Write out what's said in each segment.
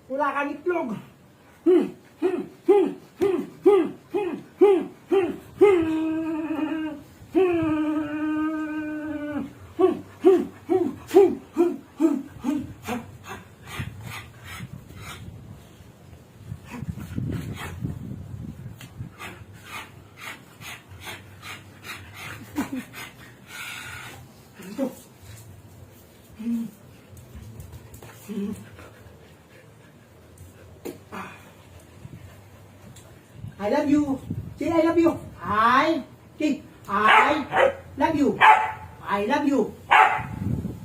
Wala kang itlog. I love you. Say I love you. Say I love you. I love you.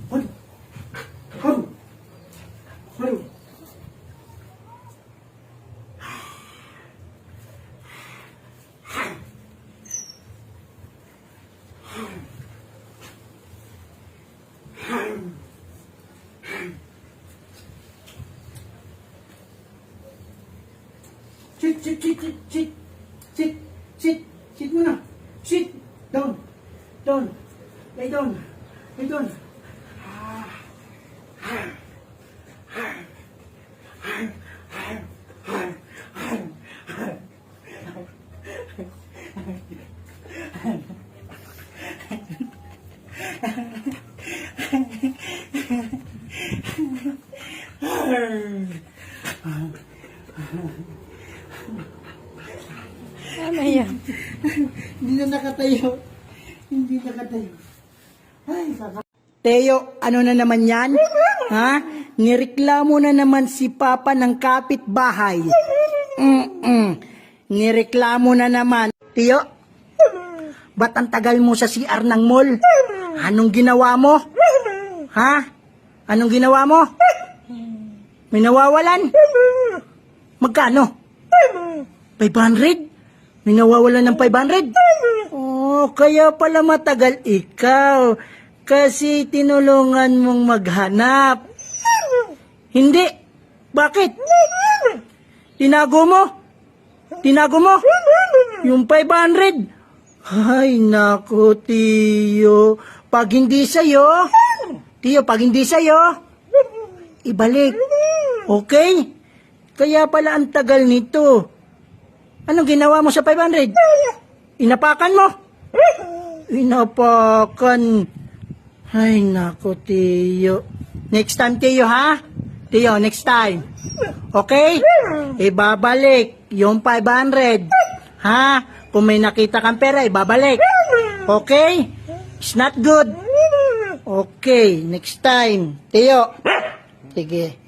Hold. Hold. Hold. Sit muna. Sit. Down. Lay down. Ano yan? Hindi na nakatayo. Ay, Teo, ano na naman yan? Ha? Nireklamo na naman si Papa ng kapitbahay. Nireklamo na naman. Teo, ba't ang tagal mo sa CR ng mall? Anong ginawa mo? Ha? Anong ginawa mo? May nawawalan? Magkano? 500? May nawawalan ng 500? Oh, kaya pala matagal ikaw. Kasi tinulungan mong maghanap. Hindi. Bakit? Tinago mo? Yung 500? Ay, naku, Tiyo. Pag hindi sa'yo, ibalik. Okay? Kaya pala ang tagal nito. Anong ginawa mo sa 500? Inapakan mo? Inapakan. Ay, naku, Tiyo. Next time, Tiyo, ha? Tiyo, next time. Okay? Ibabalik yung 500. Ha? Kung may nakita kang pera, ibabalik. Okay? It's not good. Okay, next time. Tiyo. Sige.